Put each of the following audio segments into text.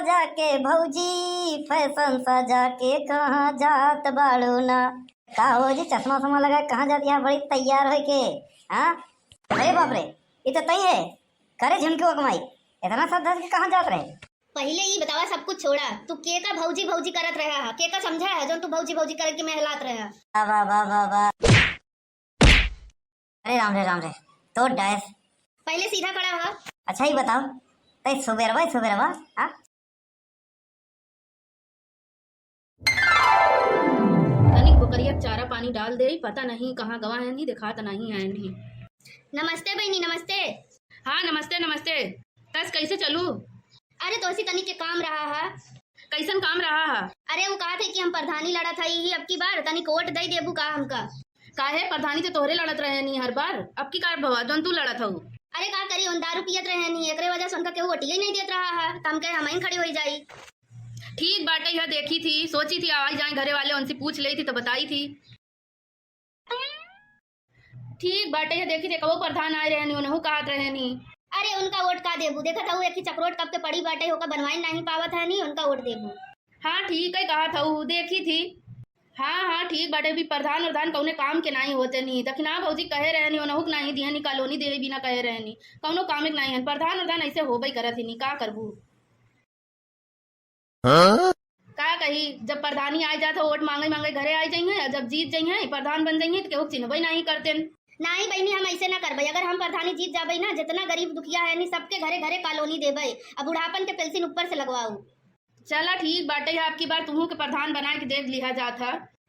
सजा के भौजी, फैशन सजा के कहाँ जात बाड़ू ना। का हो जी, चश्मा समा लगा कहाँ जाती है बड़ी तैयार हो के? हाँ, अरे बाप रे, ये तो तई है। करे झुमके कमाई, इतना सब धज के कहाँ जात रहे? पहले ही बतावा, सब कुछ छोड़ा। तू के का भौजी भौजी करत रहा है? के का समझा है जो तू भौजी भौजी करे के महलात रहा? वाह वाह वाह वाह। अरे राम रे तो डैस। पहले सीधा खड़ा हो। अच्छा ही बताओ, तई सुबेरवा हाँ? तनिक बकरिया चारा पानी डाल दे, पता नहीं कहाँ गवा है, नहीं दिखा तो नहीं है नहीं। नमस्ते बहनी, नमस्ते। हाँ नमस्ते नमस्ते। तस कैसे चलू? अरे तो ऐसी तनिक के काम रहा है। कैसन काम रहा है? अरे वो कहा थे कि हम प्रधानी लड़ा था ही अब की बार, तनिक वोट दे देबू का हमका। काहे प्रधानी तो तोहरे लड़त रहे नहीं हर बार, अब की कार भवा जौन तू लड़त हो। अरे का करी, उन दारू पियत रहे नहीं, एकरे वजह से उनका केहू वोटिया ही नहीं देत रहा है, तो हम कहे हम खड़ी हो जाई। ठीक बाटे, यह देखी थी, सोची थी आज जाए घरे वाले उनसे पूछ ली थी तो बताई थी। ठीक बाटे, यह देखी थी कबो प्रधान आए रहे नहीं, उन्हों कहत रहे नहीं। अरे उनका वोट का देबू, देखा था वो एक ही चक्रोट कब के पड़ी बाटे होकर बनवाई नहीं पावत है नहीं, उनका वोट देबू। हाँ ठीक है, कहा था वो देखी थी। हाँ ठीक बाटे, भी प्रधान कौने काम के नहीं होते नहीं, दक्षिणा भौजी कहे रहे नहीं, उन्हों नहीं दिया नहीं, कॉलोनी दे बिना कहे रहे नहीं, कौनो काम के नहीं है। प्रधान ऐसे हो ही करत ही नहीं, का करबू? का कही, जब प्रधानी आ जाता वोट मांगे घरे आ जाइए, जब जीत जाइए प्रधान बन जाइए तो केहू चिन्हबे नहीं करते। नहीं बहनी, हम ऐसे ना करबे। अगर हम प्रधानी जीत जाबे ना, जितना गरीब दुखिया है नहीं सबके घरे घरे कॉलोनी देबे, अब बुढ़ापन के पेंशन ऊपर से लगवाऊ। चला ठीक बाटे, आपकी बार तुमू के प्रधान बना के देख लिया जाता।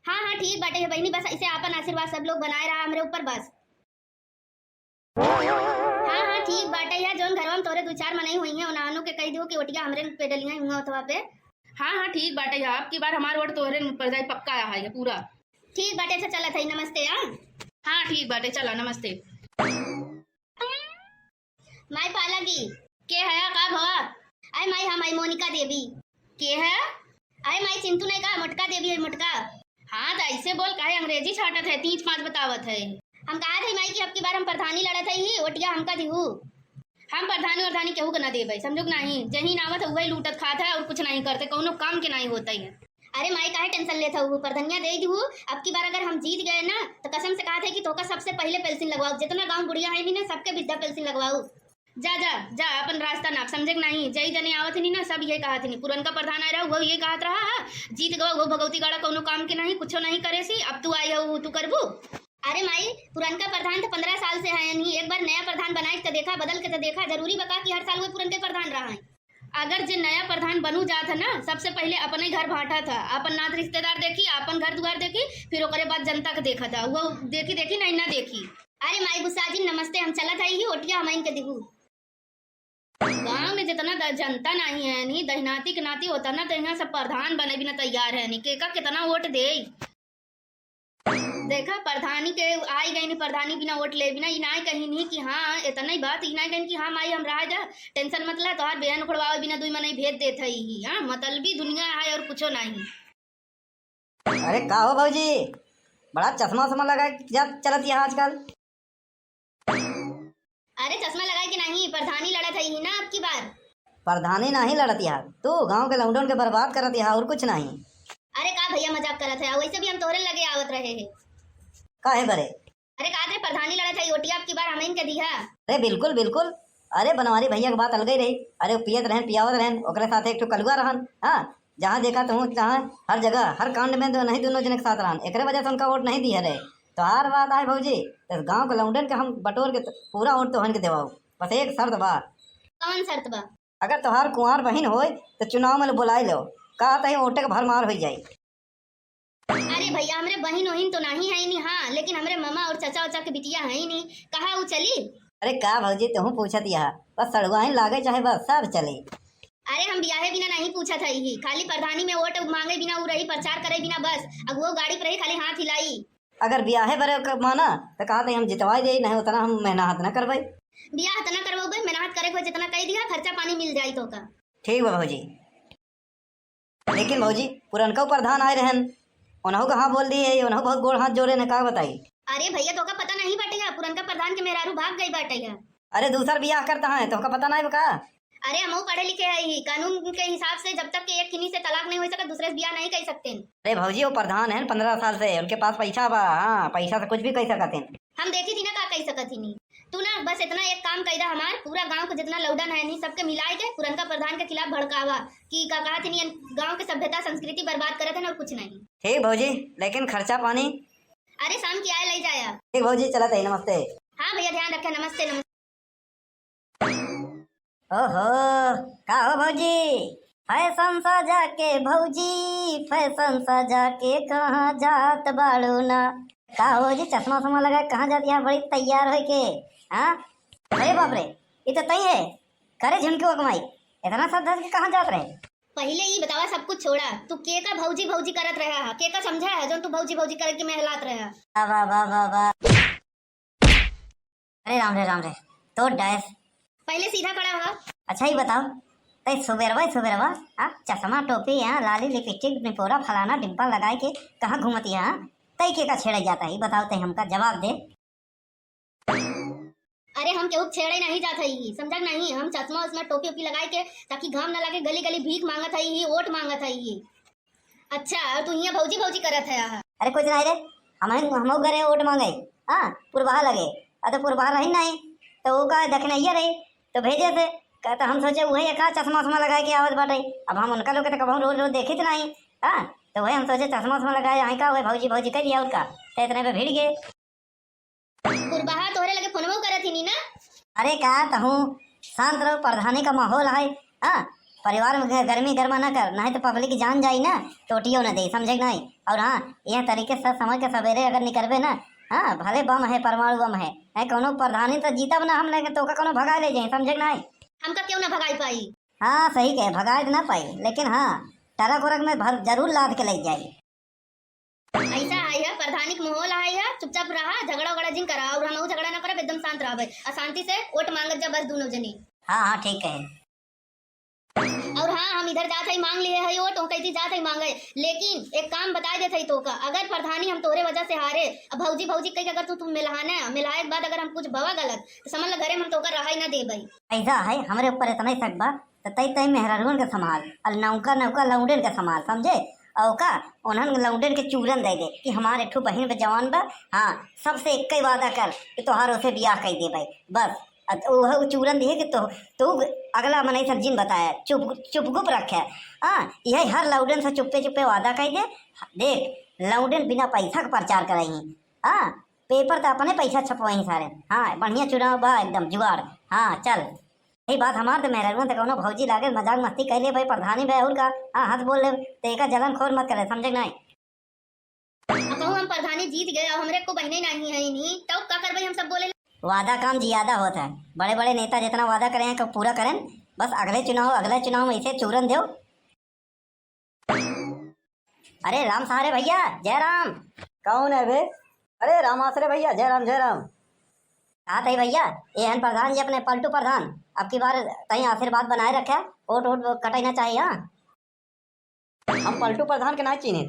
हाँ ठीक बाटे है बहनी, बस ऐसे आपन आशीर्वाद सब लोग बनाए रहा हमरे ऊपर बस। हाँ ठीक बाटे है, जोन घरवा में तोरे दो चार मनाई हुई है उन्होंने के कह दियो कि ओटिया हमरे पे डलियां हुआ अथवा पे। हाँ ठीक बाटे है, आपकी बार हमारा वोट तोहरे पर जाए पक्का है पूरा। ठीक बाटे, अच्छा चला था, नमस्ते। हाँ ठीक बाटे, चला नमस्ते। माई पालागी के है का भवा? अरे माई हम आई मोनिका देवी। के है? अरे माई चिंतु नहीं का, मोटका देवी है मोटका। हाँ तो ऐसे बोल, काहे अंग्रेजी छाटत है, 3-5 बतावत है। हम कहा थे माई कि अब की बार हम प्रधानी लड़त है ही, ओटिया हमका दिहू। हम प्रधानी केहू के ना देबे, समझो नहीं, जही नावत है वही लूटत खात है और कुछ नहीं करते, कौनो काम के नहीं होता है। अरे माई काहे टेंशन लेता हूँ, प्रधनिया दे दी हूँ। अब की बार अगर हम जीत गए ना तो कसम से कहा था कि तोका सबसे पहले पेंशन लगवाओ, जितना गांव बुढ़िया है नहीं ना सबके वृद्धा पेंशन लगवाओ। जा जा जा, अपन रास्ता नाप, समझे नहीं, जय जने आवत नहीं ना, सब ये कहा थी। पुरनका प्रधान आ रहा वो ये कहत रहा है, जीत गवा वो भगवती गाड़ा कौनो काम के नहीं, कुछ नहीं करे सी, अब तू आई हो तू करबू। अरे माई, पुरनका प्रधान तो 15 साल से है नहीं, एक बार नया प्रधान बनाए तो देखा, बदल के तो देखा, जरूरी बता कि हर साल वो पुरनके प्रधान रहा है। अगर जो नया प्रधान बनू जात है ना, सबसे पहले अपने घर भाटा था, अपन नात रिश्तेदार देखी, अपन घर दुआर देखी, फिर ओकरे बाद जनता के देखा था, वो देखी नहीं ना देखी। अरे माई गुस्सा जी नमस्ते, हम चला था ही ओटिया हम के दिहू। गाँव में जितना जनता नहीं है नहीं, दहनाती के नाती होता ना, तो यहाँ सब प्रधान बने बिना तैयार है नहीं, केका कितना वोट दे। देखा प्रधानी के आई गई नहीं, प्रधानी बिना वोट ले बिना इनाय कहीं नहीं कि हाँ इतना ही बात, इनाय कहीं कि हाँ माई हम रह जा, टेंशन मत ला, तोहार बयान उखड़वाओ बिना दुई मनाई भेज देते ही। हाँ मतलबी दुनिया है और कुछो नहीं। अरे का हो भौजी, बड़ा चश्मा समा लगा चलत है आजकल? अरे चश्मा लगाए कि नहीं, प्रधानी लड़त है ही ना अब की बार। प्रधानी नहीं लड़त यार, तू गांव के लौंडन के बर्बाद करत है और कुछ नहीं। अरे का भैया मजाक करत है, वैसे भी हम तोरे लगे आवत रहे हैं। काहे बरे? अरे का थे प्रधानी लड़त है ओटिया अब की बार हमें के दिया। अरे बिल्कुल बिल्कुल, अरे बनवारी भैया की बात अलग ही रही। अरे पियत रहन पियावत रहन, ओकरे साथ एक कलुआ रहन। हाँ, जहाँ देखा तो जहाँ हर जगह हर कांड में तो नहीं दोनों जने के साथ रहन, एक वजह से उनका वोट नहीं दिया रहे। तो हर बात आए भौजी, तो गांव के लौंडन के हम बटोर के पूरा वोट तोहन के देवाओ, बस एक शर्त बा। कौन शर्त बा? अगर तोहार कुंवार बहन होए तो चुनाव में बुलाई लो, कहा तही वोटे के भरमार हो जाये। अरे भैया हमरे बहन वहीन तो नहीं है नहीं, हाँ लेकिन हमरे मामा और चाचा उचा के बिटिया है ही नहीं, कहा वो चली? अरे का भौजी तुम पूछत यहाँ, बस सड़ुआइन लागे चाहे बस सब चले। अरे हम ब्याहे बिना नहीं पूछा था ही, खाली प्रधानी में वोट मांगे बिना वो रही, प्रचार करे बिना बस, अब वो गाड़ी पर रही खाली हाथ हिलाई। अगर ब्याहे बरे माना तो कहा हम जितवाई दे, नहीं उतना हम मेहनत न करवाई। ब्याह तना करवाओ, मेहनत करे को जितना कह दिया, खर्चा पानी मिल जाये तो का। ठीक बा भौजी, लेकिन भौजी पुरनका प्रधान आए रहन, उन्हों कहाँ बोल दिए, उन्हों बहुत गोड़ हाथ जोड़े ने, का बताई? अरे भैया तो का पता नहीं बाटेगा, पुरनका प्रधान के मेहरारू भाग गई बाटेगा। अरे दूसर ब्याह करता है तो का पता नहीं का? अरे हम पढ़े लिखे है ही, कानून के हिसाब से जब तक कि एक किन्हीं से तलाक नहीं हो सका दूसरे से ब्याह नहीं कर सकते। अरे भौजी वो प्रधान है 15 साल से, उनके पास पैसा बा। हाँ, पैसा से कुछ भी कह सकते हैं। हम देखी थी ना का कह सकत ही नहीं। तू ना बस इतना एक काम कैदा, हमार पूरा गांव के जितना लौडन है नहीं सबके मिलाए के पुरनका प्रधान के खिलाफ भड़कावा कि का कहा थी गांव के सभ्यता संस्कृति बर्बाद करत है और कुछ नहीं। ठीक भौजी, लेकिन खर्चा पानी? अरे शाम की आए ले जाया। ठीक भौजी, चलत है, नमस्ते। हाँ भैया ध्यान रखे, नमस्ते नमस्ते। ओहो, का हो भौजी? फैशन सजा के भौजी, फैशन सजा के कहाँ जात बाड़ू ना? का हो जी, चश्मा उश्मा लगा कहाँ जाती है बड़ी तैयार हो के? हाँ, अरे बाप रे, ये तो तई है करे झुमके वो कमाई, इतना सब धर के कहाँ जात रहे? पहले ही बतावा सब कुछ छोड़ा, तू के का भौजी भौजी करत रहा है, के का समझा है जो तू भौजी भौजी करके के महलात रहा। वाह वाह वाह वाह, अरे राम रे तो डैस। पहले सीधा खड़ा हो। अच्छा ही बताओ, तई सुबेरवा चश्मा टोपी यहाँ लाली लिपस्टिक निपोरा फलाना डिम्पल लगाए के कहाँ घूमती है? तई के का छेड़ा जाता है, बताओ तई हमका जवाब दे। अरे हम केहू छेड़े नहीं जात है, समझा नहीं? हम चश्मा उसमें टोपी ओपी लगाए के ताकि घाम न लगे, गली गली भीख मांगत है, वोट मांगत है। अच्छा तू यहाँ भौजी भौजी करत है? अरे कुछ नहीं रे, हम घरे वोट मांगे। हाँ, पुरबाहा लगे तो पुरबाहा रही नहीं तो वो का देखने ये रही तो भेजे थे, कहता हम सोचे वही एक चश्मा उश्मा लगा के आवत बाटे। अब हम उनका लोग कब रोज रोज देखी तो नहीं। हाँ, तो वही हम सोचे चश्मा उश्मा लगाए आई का वही भौजी भौजी कर लिया उनका, तो इतने पे भीड़ गए। पुरबाहा तोहरे लगे फोनवो करत ही नहीं ना? अरे का कहूँ, शांत रहो, प्रधानी का माहौल है। हाँ, परिवार में गर्मी गर्मा न कर, नहीं तो पब्लिक जान जाई ना, टोटियो न दे, समझे नहीं? और हाँ, यह तरीके से समझ के सवेरे अगर निकलबे ना, हाँ भले बम है, परमाणु बम है कोनो प्रधानी तो जीतब ना हम, लेकिन तो का कोनो भगा ले जाए, समझे नहीं? हमका क्यों ना भगाई पाई? हाँ सही कहे, भगाए ना पाई, लेकिन हाँ टरक उरक में भर जरूर लाद के ले जाए। ऐसा आई है प्रधानिक माहौल आई है, चुपचाप रहा, झगड़ा उगड़ा जिन करा और हम झगड़ा ना करे, एकदम शांत रहा, अशांति से वोट मांगत जा बस दोनों जनी। हाँ ठीक है। और हाँ, हम इधर जात है मांग लिए है वोट, कैसी जात है मांगे, लेकिन एक काम बता देते है तो का, अगर प्रधानी हम तोरे वजह से हारे, अब भौजी भौजी कही अगर तू मिलाने मिलाए के बाद अगर हम कुछ भवा गलत तो समझ ल घरे में हम तो रहा ही ना दे भाई। ऐसा है, हमरे ऊपर इतना ही शक बा तो तई मेहरारून के संभाल और नौका नौका लौंडेन के संभाल, समझे? और का उन्हन लौंडेन के चूरन दे दे कि हमारे ठू बहन पे जवान बा। हाँ, सबसे एक ही वादा कर कि तोहार उसे ब्याह कर दे भाई, बस वो चूरन दिए कि तो अगला मनई सब जिन बताया चुप गुप रखे। हाँ, यही हर लौंडन से चुप्पे चुप्पे वादा कर दे। देख, लौंडन बिना पैसा का प्रचार कराई। हाँ, पेपर तो अपने पैसा छपवाई सारे। हाँ, बढ़िया चुनाव बा, एकदम जुगाड़। हाँ चल, यही बात हमार तो मेहरबान तो कौनो भौजी लागे मजाक मस्ती कर ले भाई, प्रधानी भाई का हाँ हाथ बोल ले तो एक जलन खोर मत करे, समझे नहीं? कहूँ हम प्रधानी जीत गए और हमरे को बहने नहीं है नहीं, तब का कर भाई हम सब बोले। वादा काम ज्यादा होता है, बड़े बड़े नेता जितना वादा करें हैं पूरा करें, बस अगले चुनाव में इसे चूरन दो। अरे राम सहारे भैया, जय राम। कौन है बे? अरे राम आसरे भैया, जय राम जय राम। हाँ तई भैया, ये हैं प्रधान जी अपने पलटू प्रधान, अब की बार कहीं आशीर्वाद बनाए रखे, वोट वोट कटाई ना चाहिए। हाँ, हम पलटू प्रधान के ना चीने।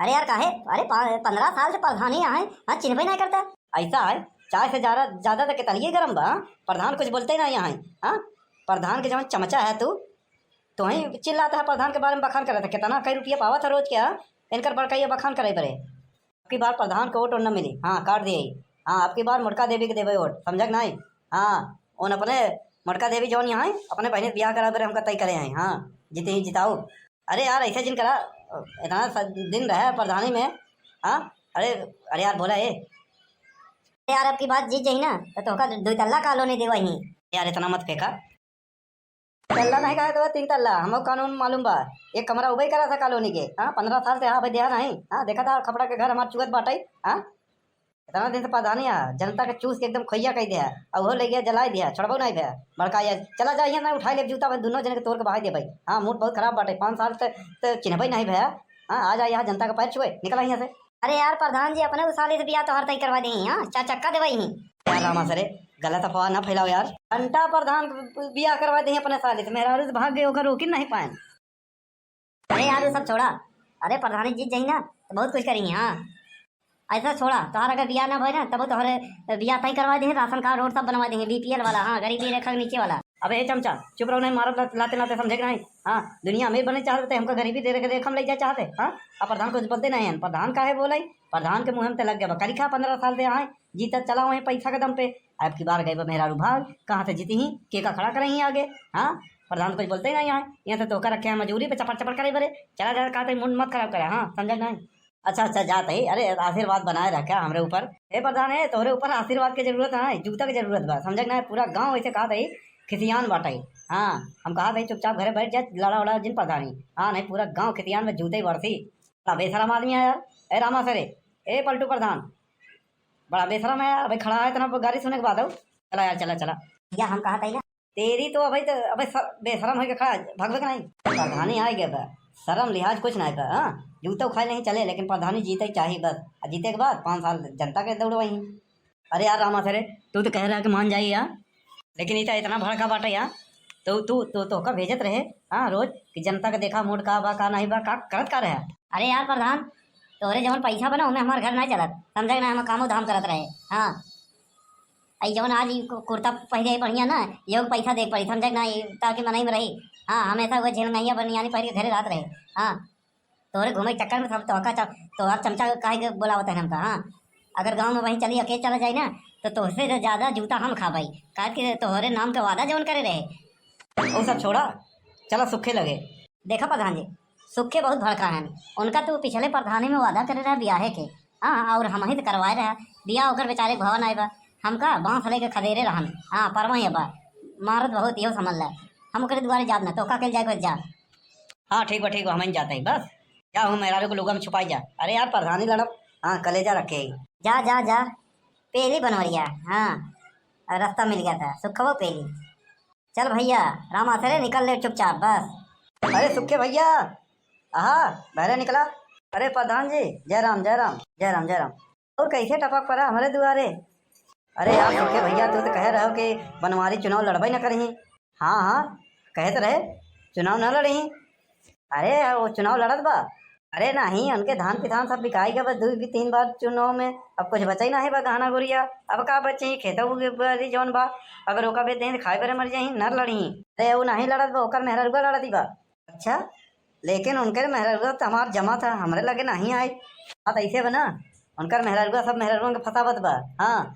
अरे यार काहे, अरे 15 साल से प्रधानी यहाँ है, हाँ चिन्हबे नहीं करता। ऐसा है, चाय से ज्यादा तो कितनी गर्म बा, प्रधान कुछ बोलते ही ना यहाँ। हाँ, प्रधान के जब चमचा है तू तो वहीं चिल्लाता है, प्रधान के बारे में बखान कर रहा था, कितना कई रुपया पावा था रोज क्या, इनकर बड़का बखान करे पड़े। अब की बार प्रधान को वोट और न मिली, हाँ काट दिए। हाँ, अब की बार मुटका देवी के देवे वोट, समझ नहीं? हाँ, उन अपने मुटका देवी जौन यहाँ अपने बहन ब्याह करा बरे हमका तय करे हैं। हाँ, जीते ही जिताओ। अरे यार ऐसे जिन करा, इतना दिन रहे प्रधानी में। हाँ, अरे यार बोला यार अब की बात जीत जाई ना तो का 2 तल्ला कॉलोनी देवा ही। यार इतना मत फेंका, तल्ला नहीं कहा तो 3 तल्ला, हमको कानून मालूम बा। एक कमरा उबई करा था कॉलोनी के। हाँ, 15 साल से। हाँ भाई ध्यान नहीं। हाँ, देखा था खपड़ा के घर हमारे चुगत बाटाई। हाँ, इतना दिन से प्रधानी जनता के चूस के एकदम खैया कह दिया और वो ले गया जलाई दिया, छोड़बो नहीं भैया बड़का यार, चला जाइए ना उठा ले जूता में दोनों जन के तोड़ के बहा दे भाई। हाँ, मूड बहुत खराब बाटे, 5 साल से तो चिन्हबई नहीं भैया। हाँ, आ जाए यहाँ जनता का पैर छुए, निकला यहाँ से। अरे यार प्रधान जी अपने उसाले से ब्याह तोहर तय करवा दी। हाँ, 4 चक्का देवाई ही यार। रामा सरे गलत अफवाह ना फैलाओ यार, घंटा प्रधान ब्याह करवा दी अपने साले से, मेरा भाग गए होकर रोक नहीं पाए। अरे यार वो सब छोड़ा, अरे प्रधानी जीत जाई ना तो बहुत कुछ करेंगे। हाँ, ऐसा छोड़ा, तोहर अगर ब्याह ना भय ना तब तोहरे ब्याह तय करवा देंगे, राशन कार्ड और सब बनवा देंगे, BPL वाला। हाँ, गरीबी रेखा के नीचे वाला। अबे हे चमचा चुप रहो, नहीं मारब लाते लाते, समझे कि नहीं? हाँ, दुनिया अमीर बने चाहते, हमको गरीबी दे रखे हम ले जाए चाहते। हाँ, अब प्रधान कुछ बोलते नहीं है, प्रधान काहे बोले? प्रधान के मुँह में तो लग गया करी खा 15 साल से आए जीता चला हुए पैसा के दम पे। अब की बार गए मेहरारू भाग, कहाँ से जीती ही के का खड़ा करें आगे। हाँ, प्रधान कुछ बोलते ही नहीं आए, यहाँ से तोका रखे हैं मजूरी पे चपड़ चपड़ करे बरे। चला जा कहते मुंड मत खराब करे। हाँ, समझा नहीं? अच्छा अच्छा जाते ही, अरे आशीर्वाद बनाए रखा हमरे ऊपर। हे प्रधान है, तोरे ऊपर आशीर्वाद की जरूरत है, जूता की जरूरत बा, समझ नहीं? पूरा गाँव ऐसे कहा था खिसियान बाटे। हाँ, हम कहा भाई चुपचाप घरे बैठ जाए, लड़ा उड़ा जिन प्रधानी। हाँ नहीं, पूरा गांव खिसियान में जूते ही बढ़ती। बड़ा बेशरम आदमी है यार। ए रामा सरे, ए पलटू प्रधान, बड़ा बेशरम है यार। भाई खड़ा है इतना गाड़ी सुनने के बाद हो। चला यार, चला चला। या हम कहा था तेरी तो अभी तो अबे बेशरम है खड़ा भगभग नहीं। प्रधानी आ गया, शर्म लिहाज कुछ नहीं था। हाँ, जूता उखाड़ नहीं चले, लेकिन प्रधानी जीते ही चाहिए बस। जीते के बाद 5 साल जनता के दौड़ वही। अरे यार रामा सरे, तू तो कह रहा है कि मान जाइए यार, लेकिन इतना भड़का बाटे यार। तो का भेजत रहे। हाँ, रोज कि जनता का देखा मूड का बा का नहीं बा का करत का रहे। अरे यार प्रधान, तोरे जवन पैसा बना उनमें हमारे घर नहीं चलत, समझे ना? हम कामो धाम करत रहे। हाँ, आई जवन आज कुर्ता पहले बढ़िया ना, ये पैसा दे पड़ी, समझे ना? ताकि मनाई में रही। हाँ, हमेशा वो झेलमैया बनियानी पहले घेरे रात रहे। हाँ, तोरे घूमे चक्कर में सब तोहर चमचा काहे बोलावत है हमका। हाँ, अगर गाँव में वहीं चली अकेले चला जाए ना, तो तोहसे ज़्यादा जूता हम खा भाई, काहे कि तोहरे नाम के वादा जवन करे रहे। वो सब छोड़ा, चलो सुखे लगे। देखा प्रधान जी, सुखे बहुत भड़का है उनका। तो पिछले प्रधानी में वादा करे रहा ब्याहे के। हाँ, और हम ही तो करवाए रहा बिया, ओकर बेचारे भवन आए बा, हमका बाँस लेके खदेरे रहन। हाँ, परवा बा मारत बहुत इहो समझ ला। हम ओकरे दुआरे जाब ना, तो का के जाए जा। हाँ ठीक बा, हम जाते हैं बस। क्या हूँ मेहरारू को लुगा में छुपाई जा। अरे यार प्रधानी लड़ब। हाँ, कलेजा रखे। जा जा जा, पेली बनवरिया। हाँ, रास्ता मिल गया था, सुखबो पेली। चल भैया रामा सरे, निकल ले चुपचाप बस। अरे सुखे भैया, हाँ बहरे निकला। अरे प्रधान जी, जय राम जय राम जय राम जय राम। और कैसे टपक पड़ा हमारे दुआरे? अरे यार सुखे भैया, तू तो कह रहे हो कि बनवारी चुनाव लड़बई न करी। हाँ हाँ, कहे तो रहे चुनाव न लड़ी। अरे वो चुनाव लड़त बा। अरे नहीं, उनके धान पिधान सब बिकाई गया बस 2-3 बार चुनाव में। अब कुछ बचा ही ना है बा, गहना गुड़िया अब का बचे खेतों जौन बा। अगर ओका बेच दें खाए बरे मर जाही, नर लड़ी। अरे वो नहीं लड़त बा, ओकर मेहररुआ लड़ती बा। अच्छा, लेकिन उनके मेहररुआ तो हमार जमा था, हमरे लगे नहीं आए। बात ऐसे बना, उनकर मेहररुआ सब मेहररुआ के फसावत बा। हाँ,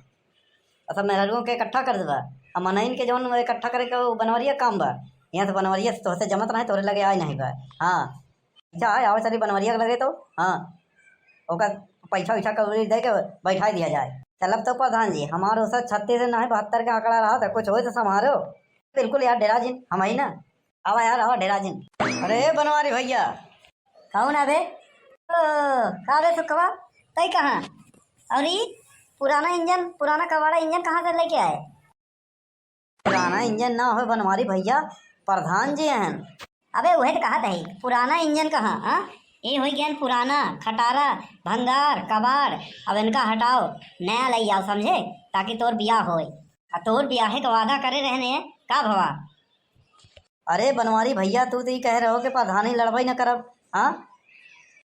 सब मेहररुआ के इकट्ठा कर देबा। अब मनइन के जौन इकट्ठा करे के बनवरिया काम बा। यहाँ से बनवरिया तो से जमत नहीं, तोरे लगे आए नहीं बा। हाँ, अच्छा आओ सारी बनवरिया लगे तो। हाँ, ओका पैसा वैसा कवरेज दे के बैठा दिया जाए। चलब तो प्रधान जी, हमारे उस 36 से नहीं 72 का आंकड़ा रहा था, कुछ हो तो संभारो। बिल्कुल यार डेरा जिन हम ही ना। आवा यार आवा डेरा जिन। अरे बनवारी भैया। कौन है बे? का बे सुखवा, तई कहाँ? अरे पुराना इंजन, पुराना कबाड़ा इंजन कहाँ से लेके आए? पुराना इंजन ना हो बनवारी भैया, प्रधान जी हैं। अबे वही तो कहा था ही, पुराना इंजन कहाँ? हाँ, ये हो गया पुराना खटारा भंगार कबाड़। अब इनका हटाओ, नया ले आओ, समझे? ताकि तोर बियाह होए। तोर बियाहे का वादा करे रहने का भवा। अरे बनवारी भैया, तू तो ही कह रहे हो कि प्रधानी लड़बई न करब। हाँ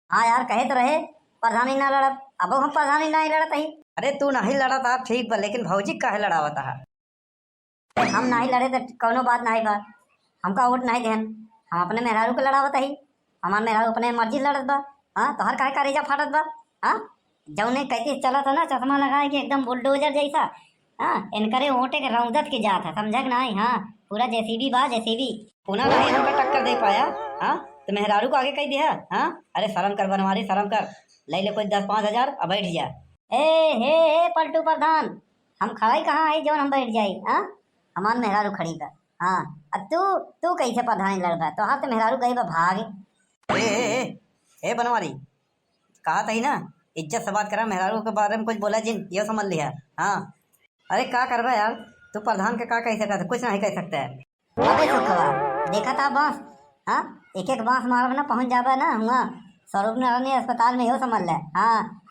हाँ यार, कहे तो रहे प्रधानी ना लड़ब, अब हम प्रधानी नहीं लड़त ही। अरे तू नहीं लड़ा था ठीक बा, लेकिन भौजी काहे लड़ावत है? हम नहीं लड़े तो कौनो बात नहीं बा, हमका वोट नहीं देन। हम अपने मेहरारू को लड़ावत ही, हमार मेहरारू अपने मर्जी लड़त बा। हाँ, तो हर काहे करेजा फाटत बा। हाँ, जौने कहते चला था ना, चश्मा लगाए कि एकदम बुलडोजर जैसा। हाँ, इनकरे ओटे के रौदत के जात है, समझ नहीं? हाँ, पूरा जेसीबी बा, जेसीबी। पुनः नहीं हमका टक्कर दे पाया। हाँ, तो मेहरारू को आगे कह दिया। हाँ, अरे शर्म कर बनवारी, शर्म कर। ले ले कोई 10-5 हजार अब बैठ जा। हे पलटू प्रधान, हम खड़ाई कहाँ है जौन हम बैठ जाई? हाँ, हमार मेहरारू खड़ी बा। हाँ, अब तू कैसे प्रधानी लड़बा? तो हाँ, तो मेहरारू गई बा भाग। ए बनवारी, कहा था ही ना इज्जत से बात करा, मेहरारू के बारे में कुछ बोला जिन ये समझ लिया। हाँ, अरे क्या करबा यार, तू प्रधान के का कह सकता? कुछ नहीं कह सकता है। अबे सुखवा, देखा था बांस? हाँ, एक बांस मारब ना पहुंच जाबा ना हुआ स्वरूप नारायणी अस्पताल में, हो समझ ले। हाँ,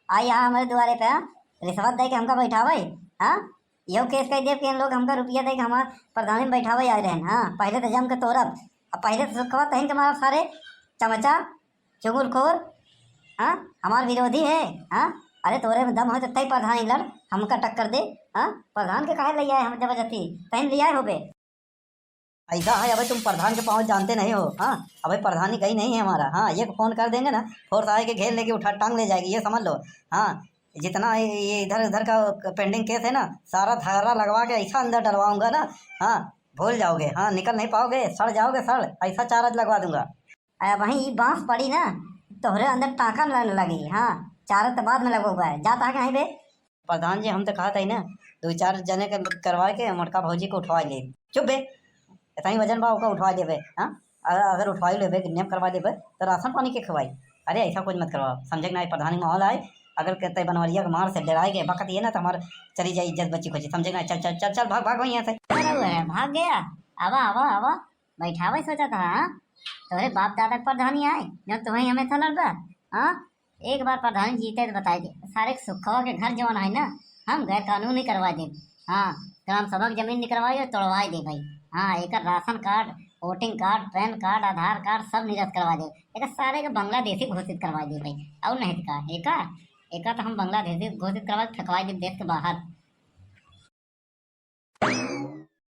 आई यहाँ हमारे द्वारे पे। हाँ, रिश्वत दे के हमका बैठावे। हाँ, यो केस कह दे कि लोग हमका रुपया दे के हमार प्रधानी में बैठावे आए रहे। हाँ, पहले तो जम के तोड़ब, अब पहले तो सुखवा तहन के मारब सारे चमचा चुगलखोर। हाँ, हमार विरोधी है। हाँ, अरे तोरे में दम हो तो तई प्रधानी लड़, हमका टक्कर दे। हाँ, प्रधान के काहे ले आए हम जबरदस्ती? तहन ले आए हो बे। ऐसा है, अबे तुम प्रधान के पाँव जानते नहीं हो। हाँ, अबे प्रधानी कहीं नहीं है हमारा। हाँ, ये फोन कर देंगे ना, फोर्स आए के घेर लेके उठा टांग ले जाएगी, ये समझ लो। हाँ, जितना ये इधर उधर का पेंडिंग केस है ना, सारा धारा लगवा के ऐसा अंदर डलवाऊंगा ना। हाँ, भूल जाओगे। हाँ, निकल नहीं पाओगे, सड़ जाओगे, सड़ ऐसा चार्ज लगवा दूंगा। वहीं बांस पड़ी ना, तोहरे अंदर टाँका लगने लगी। हाँ, चार्ज तो बाद में लगा हुआ है, जाता है कहीं पे। प्रधान जी, हम तो कहा था ही ना, 2-4 जने के करवा के मोटका भौजी को उठवा ले। चुप बे, इतना ही वजन बा, ओका उठवा देवे। हाँ, अगर उठवाई लेवे, किडनैप करवा देवे तो राशन पानी के खवाई। अरे ऐसा कुछ मत करवाओ, समझे ना, प्रधानी माहौल आए। अगर कहते बनवारिया के मार से डराए के बकत ये ना, तो हमारे चली जाए इज्जत बची खुची, समझे ना। चल चल चल चल, भाग भाग वहीं यहाँ से। अरे वो है, भाग गया। आवा आवा आवा, बैठावा सोचा था। हाँ, तोहरे बाप दादा के प्रधानी आए जब तुम्हें हमें था लड़ता। हाँ, एक बार प्रधानी जीते तो बताए दे, सारे सुखवा के घर जवान है ना, हम गैर कानूनी करवा दे। हाँ, ग्राम सभा की जमीन निकलवाई और तोड़वाई दे भाई। हाँ, एक ration card, voting card, PAN card, Aadhaar card सब निरस्त करवा दे। एक सारे के बांग्लादेशी घोषित करवा दे भाई। और नहीं तो का एका तो हम बांग्लादेशी घोषित करवा फेंकवा दे देश के बाहर।